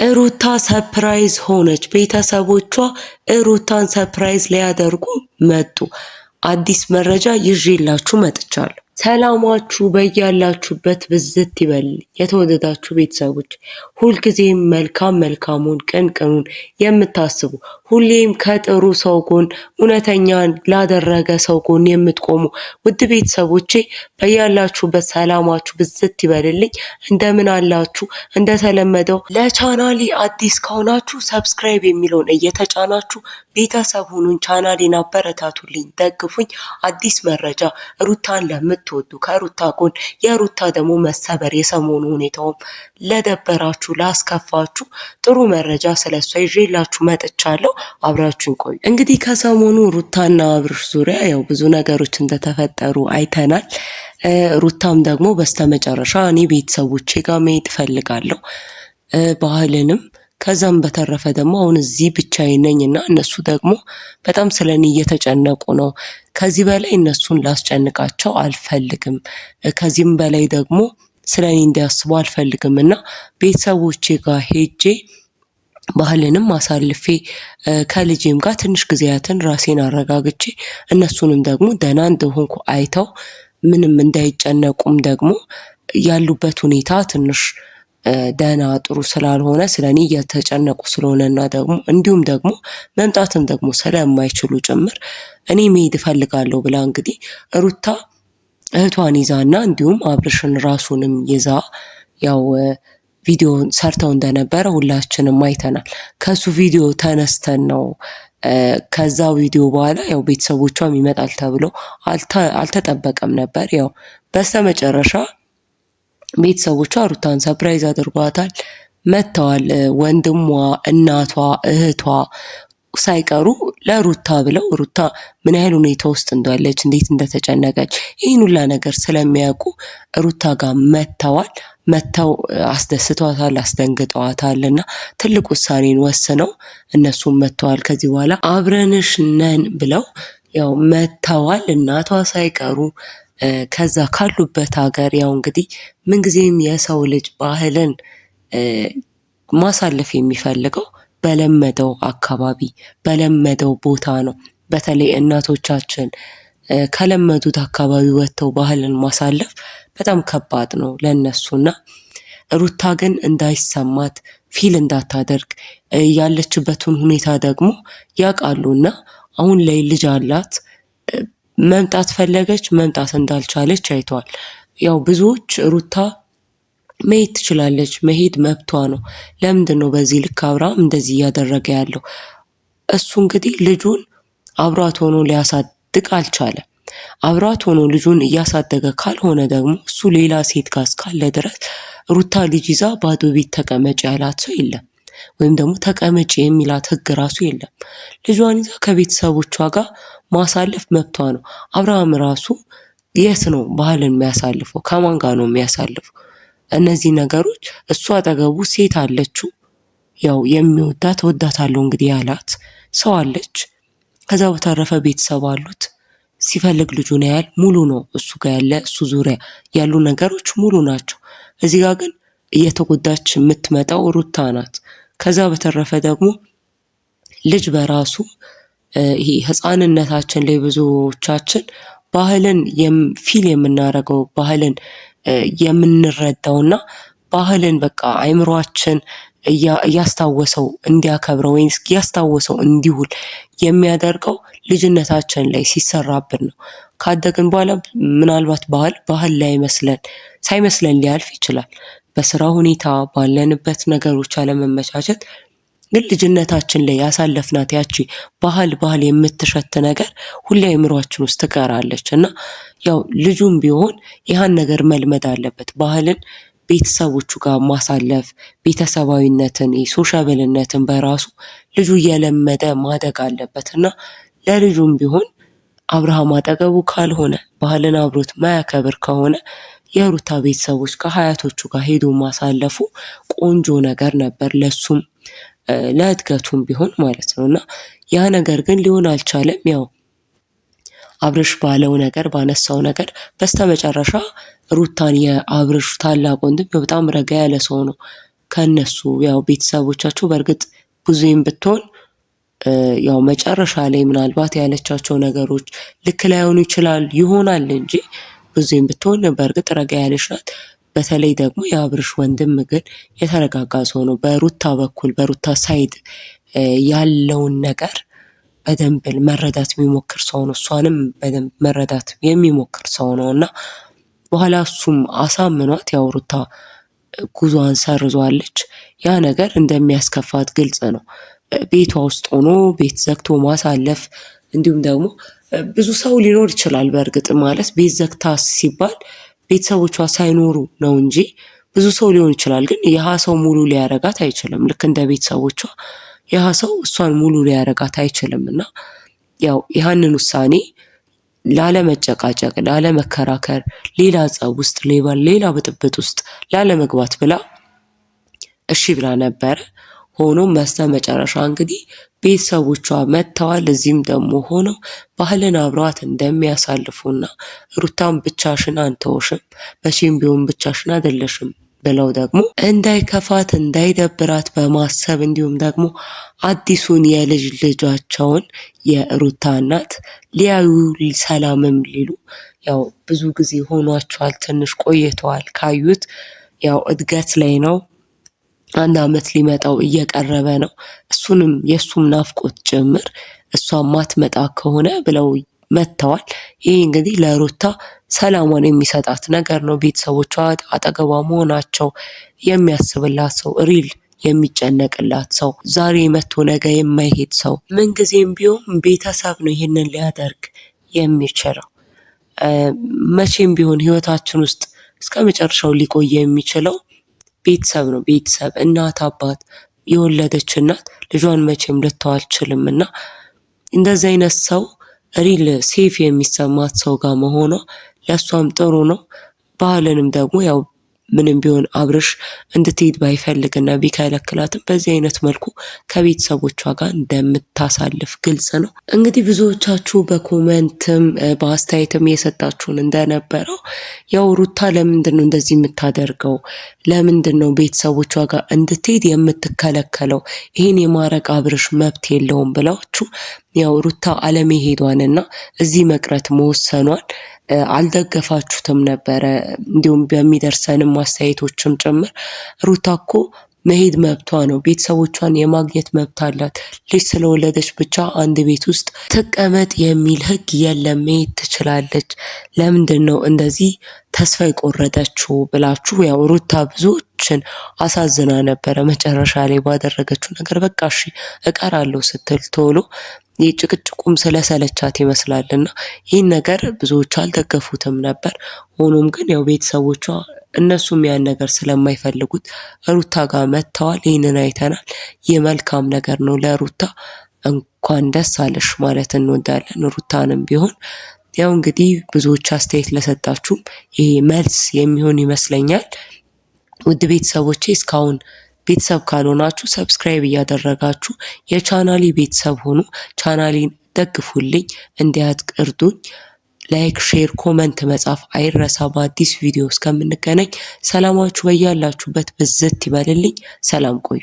ሩታ ሰርፕራይዝ ሆነች። ቤተሰቦቿ ሩታን ሰርፕራይዝ ሊያደርጉ መጡ። አዲስ መረጃ ይዤላችሁ መጥቻለሁ። ሰላማችሁ በያላችሁበት ብዝት ይበል። የተወደዳችሁ ቤተሰቦች ሁልጊዜም መልካሙን ቅኑን የምታስቡ ሁሌም ከጥሩ ሰው ጎን እውነተኛን ላደረገ ሰው ጎን የምትቆሙ ውድ ቤተሰቦቼ በያላችሁበት ሰላማችሁ ብዝት ይበልልኝ። እንደምን አላችሁ? እንደተለመደው ለቻናሌ አዲስ ከሆናችሁ ሰብስክራይብ የሚለውን እየተጫናችሁ ቤተሰብ ሁኑን። ቻናሌን አበረታቱልኝ፣ ደግፉኝ። አዲስ መረጃ ሩታን ለምትወዱ ከሩታ ጎን የሩታ ደግሞ መሰበር የሰሞኑ ሁኔታውም ለደበራችሁ ላስከፋችሁ ጥሩ መረጃ ስለሷ ይዤላችሁ መጥቻለሁ። አብራችሁን ቆዩ። እንግዲህ ከሰሞኑ ሩታና አብርሽ ዙሪያ ያው ብዙ ነገሮች እንደተፈጠሩ አይተናል። ሩታም ደግሞ በስተመጨረሻ እኔ ቤተሰቦቼ ጋር መሄድ እፈልጋለሁ ባህልንም ከዛም በተረፈ ደግሞ አሁን እዚህ ብቻዬን ነኝና እነሱ ደግሞ በጣም ስለኔ እየተጨነቁ ነው። ከዚህ በላይ እነሱን ላስጨንቃቸው አልፈልግም። ከዚህም በላይ ደግሞ ስለኔ እንዲያስቡ አልፈልግም እና ቤተሰቦቼ ጋር ሄጄ ባህልንም አሳልፌ ከልጄም ጋር ትንሽ ጊዜያትን ራሴን አረጋግቼ እነሱንም ደግሞ ደህና እንደሆንኩ አይተው ምንም እንዳይጨነቁም ደግሞ ያሉበት ሁኔታ ትንሽ ደህና ጥሩ ስላልሆነ ስለኔ እየተጨነቁ ስለሆነና ደግሞ እንዲሁም ደግሞ መምጣትም ደግሞ ስለማይችሉ ጭምር እኔ መሄድ እፈልጋለሁ ብላ እንግዲህ ሩታ እህቷን ይዛና እንዲሁም አብርሽን ራሱንም ይዛ ያው ቪዲዮን ሰርተው እንደነበረ ሁላችንም አይተናል። ከሱ ቪዲዮ ተነስተን ነው ከዛ ቪዲዮ በኋላ ያው ቤተሰቦቿም ይመጣል ተብሎ አልተጠበቀም ነበር። ያው በስተመጨረሻ ቤተሰቦቿ ሩታን ሰርፕራይዝ አድርጓታል፣ መጥተዋል። ወንድሟ፣ እናቷ፣ እህቷ ሳይቀሩ ለሩታ ብለው ሩታ ምን ያህል ሁኔታ ውስጥ እንዳለች እንዴት እንደተጨነቀች ይህን ሁላ ነገር ስለሚያውቁ ሩታ ጋር መጥተው አስደስተዋታል፣ አስደንግጠዋታል እና ትልቅ ውሳኔን ወስነው እነሱም መጥተዋል። ከዚህ በኋላ አብረንሽ ነን ብለው ያው መጥተዋል፣ እናቷ ሳይቀሩ ከዛ ካሉበት ሀገር። ያው እንግዲህ ምንጊዜም የሰው ልጅ ባህልን ማሳለፍ የሚፈልገው በለመደው አካባቢ በለመደው ቦታ ነው። በተለይ እናቶቻችን ከለመዱት አካባቢ ወጥተው ባህልን ማሳለፍ በጣም ከባድ ነው ለነሱና ሩታ ግን እንዳይሰማት ፊል እንዳታደርግ ያለችበትን ሁኔታ ደግሞ ያውቃሉና አሁን ላይ ልጅ አላት። መምጣት ፈለገች፣ መምጣት እንዳልቻለች አይተዋል። ያው ብዙዎች ሩታ መሄድ ትችላለች፣ መሄድ መብቷ ነው። ለምንድን ነው በዚህ ልክ አብርሃም እንደዚህ እያደረገ ያለው? እሱ እንግዲህ ልጁን አብሯት ሆኖ ሊያሳድግ አልቻለም። አብሯት ሆኖ ልጁን እያሳደገ ካልሆነ ደግሞ እሱ ሌላ ሴት ጋር እስካለ ድረስ ሩታ ልጅ ይዛ ባዶ ቤት ተቀመጭ ያላት ሰው የለም፣ ወይም ደግሞ ተቀመጭ የሚላት ህግ ራሱ የለም። ልጇን ይዛ ከቤተሰቦቿ ጋር ማሳለፍ መብቷ ነው። አብርሃም ራሱ የት ነው ባህልን የሚያሳልፈው? ከማን ጋር ነው የሚያሳልፈው? እነዚህ ነገሮች እሱ አጠገቡ ሴት አለችው፣ ያው የሚወዳት ወዳታለሁ እንግዲህ ያላት ሰው አለች። ከዛ በተረፈ ቤተሰብ አሉት። ሲፈልግ ልጁን ያያል። ሙሉ ነው እሱ ጋር ያለ እሱ ዙሪያ ያሉ ነገሮች ሙሉ ናቸው። እዚህ ጋር ግን እየተጎዳች የምትመጣው ሩታ ናት። ከዛ በተረፈ ደግሞ ልጅ በራሱ ይሄ ህፃንነታችን ላይ ብዙዎቻችን ባህልን ፊል የምናደርገው ባህልን የምንረዳውና ባህልን በቃ አይምሯችን እያስታወሰው እንዲያከብረው ወይስ እያስታወሰው እንዲውል የሚያደርገው ልጅነታችን ላይ ሲሰራብን ነው። ካደግን በኋላ ምናልባት ባህል ሳይመስለን ሊያልፍ ይችላል። በስራ ሁኔታ ባለንበት ነገሮች አለመመቻቸት ግን ልጅነታችን ላይ ያሳለፍናት ያቺ ባህል የምትሸት ነገር ሁሌ አእምሯችን ውስጥ ትቀራለች እና ያው ልጁም ቢሆን ይህን ነገር መልመድ አለበት። ባህልን ቤተሰቦቹ ጋር ማሳለፍ፣ ቤተሰባዊነትን፣ ሶሻብልነትን በራሱ ልጁ እየለመደ ማደግ አለበት እና ለልጁም ቢሆን አብርሃም አጠገቡ ካልሆነ ባህልን አብሮት ማያከብር ከሆነ የሩታ ቤተሰቦች ከሀያቶቹ ጋር ሄዶ ማሳለፉ ቆንጆ ነገር ነበር ለሱም ለእድገቱም ቢሆን ማለት ነው እና ያ ነገር ግን ሊሆን አልቻለም። ያው አብርሽ ባለው ነገር ባነሳው ነገር በስተመጨረሻ ሩታን የአብርሽ ታላቅ ወንድም በጣም ረጋ ያለ ሰው ነው። ከነሱ ያው ቤተሰቦቻቸው በእርግጥ ብዙም ብትሆን ያው መጨረሻ ላይ ምናልባት ያለቻቸው ነገሮች ልክ ላይሆኑ ይሆናል እንጂ ብዙም ብትሆን በእርግጥ ረጋ ያለች ናት። በተለይ ደግሞ የአብርሽ ወንድም ግን የተረጋጋ ሰው ነው። በሩታ በኩል በሩታ ሳይድ ያለውን ነገር በደንብ መረዳት የሚሞክር ሰው ነው። እሷንም በደንብ መረዳት የሚሞክር ሰው ነው እና በኋላ እሱም አሳምኗት ያው ሩታ ጉዞዋን ሰርዟለች። ያ ነገር እንደሚያስከፋት ግልጽ ነው። ቤቷ ውስጥ ሆኖ ቤት ዘግቶ ማሳለፍ እንዲሁም ደግሞ ብዙ ሰው ሊኖር ይችላል። በእርግጥ ማለት ቤት ዘግታ ሲባል ቤተሰቦቿ ሳይኖሩ ነው እንጂ ብዙ ሰው ሊሆን ይችላል። ግን ያህ ሰው ሙሉ ሊያረጋት አይችልም። ልክ እንደ ቤተሰቦቿ ያህ ሰው እሷን ሙሉ ሊያረጋት አይችልም እና ያው ያንን ውሳኔ ላለመጨቃጨቅ፣ ላለመከራከር፣ ሌላ ጸብ ውስጥ ሌላ ብጥብጥ ውስጥ ላለመግባት ብላ እሺ ብላ ነበረ። ሆኖም በስተመጨረሻ እንግዲህ ቤተሰቦቿ መጥተዋል። እዚህም ደግሞ ሆነው ባህልን አብረዋት እንደሚያሳልፉና ሩታም ብቻሽን አንተውሽም፣ መቼም ቢሆን ብቻሽን አይደለሽም ብለው ደግሞ እንዳይከፋት እንዳይደብራት በማሰብ እንዲሁም ደግሞ አዲሱን የልጅ ልጃቸውን የሩታ እናት ሊያዩ ሰላምም ሊሉ ያው ብዙ ጊዜ ሆኗቸዋል፣ ትንሽ ቆይተዋል ካዩት። ያው እድገት ላይ ነው። 1 ዓመት ሊመጣው እየቀረበ ነው። እሱንም የሱም ናፍቆት ጭምር እሷ ማትመጣ ከሆነ ብለው መጥተዋል። ይሄ እንግዲህ ለሩታ ሰላሟን የሚሰጣት ነገር ነው። ቤተሰቦቿ አጠገቧ መሆናቸው የሚያስብላት ሰው፣ ሪል የሚጨነቅላት ሰው፣ ዛሬ መጥቶ ነገ የማይሄድ ሰው፣ ምንጊዜም ቢሆን ቤተሰብ ነው ይሄንን ሊያደርግ የሚችለው። መቼም ቢሆን ህይወታችን ውስጥ እስከ መጨረሻው ሊቆይ የሚችለው ቤተሰብ ነው። ቤተሰብ እናት፣ አባት፣ የወለደች እናት ልጇን መቼም ልተው አልችልም እና እንደዚህ አይነት ሰው ሪል ሴፍ የሚሰማት ሰው ጋር መሆኗ ለእሷም ጥሩ ነው። ባህልንም ደግሞ ያው ምንም ቢሆን አብርሽ እንድትሄድ ባይፈልግና ቢከለክላትም በዚህ አይነት መልኩ ከቤተሰቦቿ ጋር እንደምታሳልፍ ግልጽ ነው። እንግዲህ ብዙዎቻችሁ በኮሜንትም በአስተያየትም የሰጣችሁን እንደነበረው ያው ሩታ ለምንድን ነው እንደዚህ የምታደርገው? ለምንድን ነው ቤተሰቦቿ ጋር እንድትሄድ የምትከለከለው? ይህን የማረግ አብርሽ መብት የለውም ብላችሁ ያው ሩታ አለመሄዷንና እዚህ መቅረት መወሰኗን አልደገፋችሁትም ነበረ። እንዲሁም በሚደርሰንም አስተያየቶችም ጭምር ሩታ እኮ መሄድ መብቷ ነው፣ ቤተሰቦቿን የማግኘት መብት አላት፣ ልጅ ስለወለደች ብቻ አንድ ቤት ውስጥ ትቀመጥ የሚል ሕግ የለም፣ መሄድ ትችላለች፣ ለምንድን ነው እንደዚህ ተስፋ የቆረጠችው ብላችሁ ያው ሩታ ብዙዎችን አሳዝና ነበረ። መጨረሻ ላይ ባደረገችው ነገር በቃ እሺ እቀራለሁ ስትል ቶሎ የጭቅጭቁም ስለሰለቻት ይመስላልና ይህን ነገር ብዙዎች አልደገፉትም ነበር። ሆኖም ግን ያው ቤተሰቦቿ እነሱም ያን ነገር ስለማይፈልጉት ሩታ ጋር መጥተዋል። ይህንን አይተናል። የመልካም ነገር ነው ለሩታ። እንኳን ደስ አለሽ ማለት እንወዳለን። ሩታንም ቢሆን ያው እንግዲህ ብዙዎች አስተያየት ለሰጣችሁም ይሄ መልስ የሚሆን ይመስለኛል። ውድ ቤተሰቦቼ እስካሁን ቤተሰብ ካልሆናችሁ ሰብስክራይብ እያደረጋችሁ የቻናሊ ቤተሰብ ሆኑ። ቻናሊን ደግፉልኝ፣ እንዲያድግ እርዱኝ። ላይክ፣ ሼር፣ ኮመንት መጻፍ አይረሳ። በአዲስ ቪዲዮ እስከምንገናኝ ሰላማችሁ በያላችሁበት ብዝት ይበልልኝ። ሰላም ቆዩ።